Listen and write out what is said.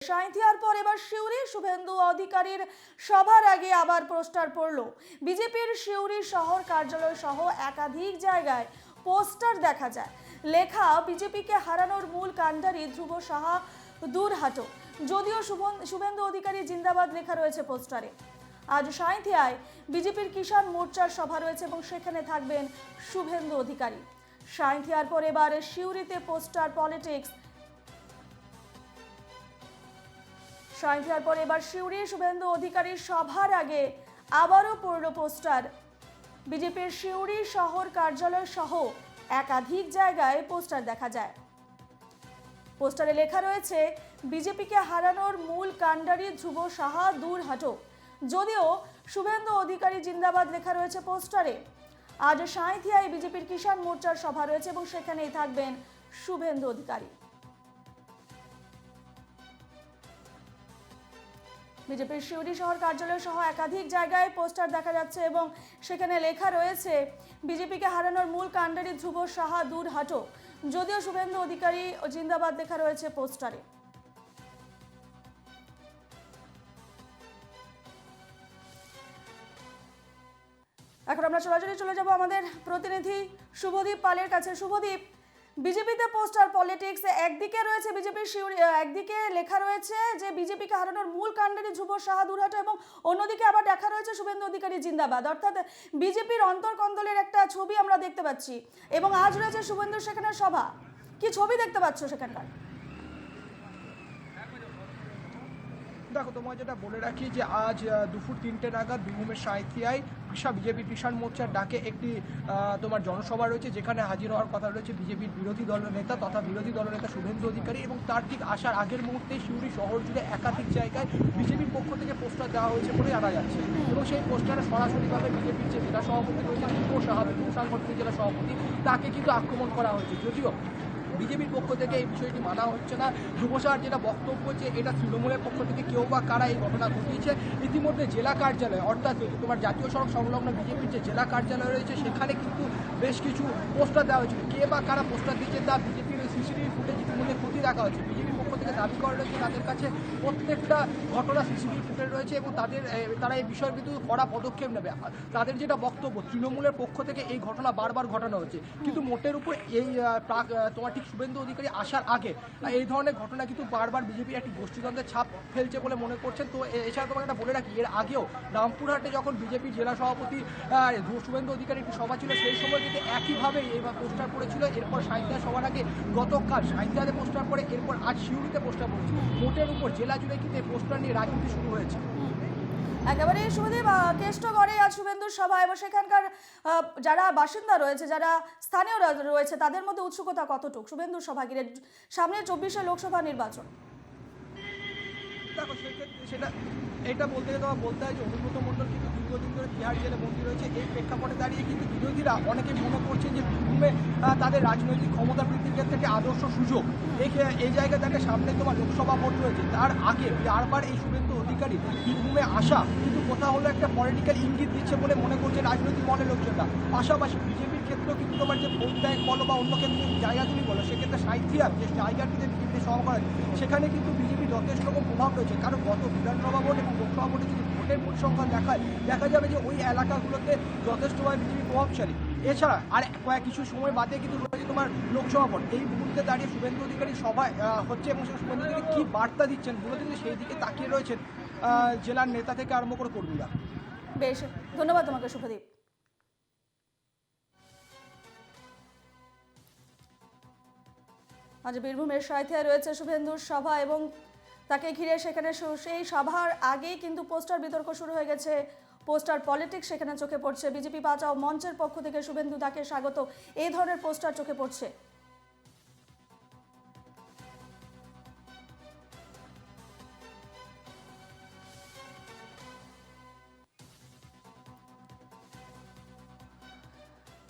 সাঁইথিয়ার পর এবার সিউড়ি শুভেন্দু অধিকারীর সভার আগে আবার পোস্টার পড়ল। বিজেপির সিউড়ি শহর কার্যালয় সহ একাধিক জায়গায় পোস্টার দেখা যায়, লেখা বিজেপিকে হারানোর মূল কাণ্ডারি ধ্রুব সাহা দূর হাটো। যদিও শুভেন্দু অধিকারী জিন্দাবাদ লেখা রয়েছে পোস্টারে। আজ সাঁইথিয়ায় বিজেপির কিষাণ মোর্চার সভা রয়েছে এবং সেখানে থাকবেন শুভেন্দু অধিকারী। সাঁইথিয়ার পর এবার সিউড়িতে পোস্টার পলিটিক্স। সাঁইথিয়ার পর এবার সিউড়ি শুভেন্দু অধিকারীর সভার আগে আবারও পড়ল পোস্টার। বিজেপির সিউড়ি শহর কার্যালয় সহ একাধিক জায়গায় পোস্টার দেখা যায়। পোস্টারে লেখা রয়েছে বিজেপিকে হারানোর মূল কাণ্ডারি ধ্রুব সাহা দূর হাটো। যদিও শুভেন্দু অধিকারী জিন্দাবাদ লেখা রয়েছে পোস্টারে। আজ সাঁইথিয়ায় বিজেপির কিষাণ মোর্চার সভা রয়েছে এবং সেখানেই থাকবেন শুভেন্দু অধিকারী। বিজেপির সিউড়ি শহর কার্যালয় সহ একাধিক জায়গায় পোস্টার দেখা যাচ্ছে এবং সেখানে লেখা রয়েছে বিজেপিকে হারানোর মূল কাণ্ডারি ধ্রুব সাহা দূর হাটো। যদিও শুভেন্দু অধিকারী জিন্দাবাদ লেখা রয়েছে পোস্টারে। এখন আমরা সরাসরি চলে যাব আমাদের প্রতিনিধি শুভদীপ পালের কাছে। শুভদীপ, বিজেপিতে পোস্টার পলিটিক্স, একদিকে রয়েছে বিজেপির সিউড়ি, একদিকে লেখা রয়েছে যে বিজেপিকে হারানোর মূল কাণ্ডারি ধ্রুব সাহা দূর হাটো এবং অন্যদিকে আবার দেখা রয়েছে শুভেন্দু অধিকারী জিন্দাবাদ। অর্থাৎ বিজেপির অন্তর্কন্দলের একটা ছবি আমরা দেখতে পাচ্ছি এবং আজ রয়েছে শুভেন্দুর সেখানে সভা। কি ছবি দেখতে পাচ্ছ সেখানকার? দেখো, তোমার যেটা বলে রাখি যে আজ দুপুর 3টে নাগাদ বীরভূমের সাঁইথিয়ায় বিজেপি কিষাণ মোর্চার ডাকে একটি তোমার জনসভা রয়েছে, যেখানে হাজির হওয়ার কথা রয়েছে বিজেপির বিরোধী দলনেতা তথা বিরোধী দলনেতা শুভেন্দু অধিকারী। এবং তার ঠিক আসার আগের মুহূর্তে সিউড়ি শহর জুড়ে একাধিক জায়গায় বিজেপির পক্ষ থেকে পোস্টার দেওয়া হয়েছে বলে জানা যাচ্ছে। এবং সেই পোস্টারে সরাসরিভাবে বিজেপির যে জেলা সভাপতি রয়েছে ধ্রুব সাহা, সাংগঠনিক জেলা সভাপতি, তাকে কিন্তু আক্রমণ করা হয়েছে। যদিও বিজেপির পক্ষ থেকে এই বিষয়টি মানা হচ্ছে না। ধ্রুব সাহার যেটা বক্তব্য যে এটা তৃণমূলের পক্ষ থেকে কেউ বা কারা এই ঘটনা ঘটিয়েছে। ইতিমধ্যে জেলা কার্যালয় অর্থাৎ তোমার জাতীয় সড়ক সংলগ্ন বিজেপির যে জেলা কার্যালয় রয়েছে সেখানে কিন্তু বেশ কিছু পোস্টার দেওয়া হয়েছিল। কে বা কারা পোস্টার দিয়েছে তা বিজেপির সিসিটিভি ফুটেজ ইতিমধ্যে খতিয়ে দেখা হয়েছে। বিজেপির পক্ষ থেকে দাবি করা রয়েছে তাদের কাছে প্রত্যেকটা ঘটনা সিসিটিভি ফুটেজ রয়েছে এবং তারা এই বিষয়ে কিন্তু কড়া পদক্ষেপ নেবে। তাদের যেটা বক্তব্য, তৃণমূলের পক্ষ থেকে এই ঘটনা বারবার ঘটানো হচ্ছে, কিন্তু মোটের উপর এই তোমার ঠিক শুভেন্দু অধিকারী আসার আগে এই ধরনের ঘটনা কিন্তু বারবার বিজেপির একটি গোষ্ঠীদ্বন্দ্বের ছাপ ফেলছে বলে মনে করছেন। তো এছাড়া তোমাকে একটা বলে রাখি, এর আগেও রামপুরহাটে যখন বিজেপির জেলা সভাপতি শুভেন্দু অধিকারী একটি সভা ছিল, সেই সময় কিন্তু একইভাবে এইবার পোস্টার পড়েছিল। এরপর সাঁইথিয়া সবার আগে গতকাল সাঁইথিয়াতে পোস্টার পড়ে, এরপর আজ সিউড়িতে পোস্টার পড়েছে। মোটের উপর জেলা জুড়ে কিন্তু এই পোস্টার নিয়ে রাজনীতি শুরু হয়েছে। একেবারে শুভদীপ, কেষ্টগড়ে আজ শুভেন্দুর সভা এবং সেখানকার যারা বাসিন্দা রয়েছে, যারা স্থানীয় রয়েছে, তাদের মধ্যে উৎসুকতা কতটুকু শুভেন্দুর সভা ঘিরে? সামনে 24শে লোকসভা নির্বাচন। দেখো, সেক্ষেত্রে সেটা এটা বলতে গেলে তোমার বলতে হয় যে অনুব্রত মণ্ডল কিন্তু দীর্ঘদিন ধরে তিহার জেলে বন্দী রয়েছে। এই প্রেক্ষাপটে দাঁড়িয়ে কিন্তু বিরোধীরা অনেকে মনে করছেন যে বীরভূমে তাদের রাজনৈতিক ক্ষমতা বৃদ্ধির ক্ষেত্রে একটি আদর্শ সুযোগ। এই জায়গায় দেখে সামনে তোমার লোকসভা ভোট রয়েছে, তার আগে বারবার এই শুভেন্দু অধিকারী বীরভূমে আসা কিন্তু কোথাও হলো একটা পলিটিক্যাল ইঙ্গিত দিচ্ছে বলে মনে করছে রাজনৈতিক মনের লোকজনরা। পাশাপাশি বিজেপির ক্ষেত্রেও কিন্তু তোমার যে ভোট ব্যাংক বলো বা অন্য ক্ষেত্রে জায়গাগুলি বলো, সেক্ষেত্রে সাঁইথিয়ার যে জায়গাটিতে বিজেপি সভা করে সেখানে কিন্তু বিজেপির যথেষ্ট রকম প্রভাব রয়েছে। কারণ গত বিধানসভা ভোট এবং লোকসভা ভোটে যদি ভোটের পরিসংখ্যান দেখায়, দেখা যাবে যে ওই এলাকাগুলোতে যথেষ্টভাবে বিজেপি প্রভাবশালী। এছাড়া আর কিছু সময় বাদে কিন্তু রয়েছে তোমার লোকসভা ভোট। এই মুহূর্তে দাঁড়িয়ে শুভেন্দু অধিকারী সভায় হচ্ছে এবং শুভেন্দু অধিকারী কী বার্তা দিচ্ছেন মূলত কিন্তু সেই দিকে তাকিয়ে রয়েছেন জেলার নেতা থেকে আরম্ভ করে কর্মীরা। বেশ, ধন্যবাদ তোমাকে শুভদীপ। আজ বীরভূমের সাঁইথিয়ায় রয়েছে শুভেন্দুর সভা এবং তাকে ঘিরে সেখানে সেই সভার আগেই কিন্তু পোস্টার বিতর্ক শুরু হয়ে গেছে। পোস্টার পলিটিক্স সেখানে চোখে পড়ছে। বিজেপি বাঁচাও মঞ্চের পক্ষ থেকে শুভেন্দু তাকে স্বাগত, এই ধরনের পোস্টার চোখে পড়ছে।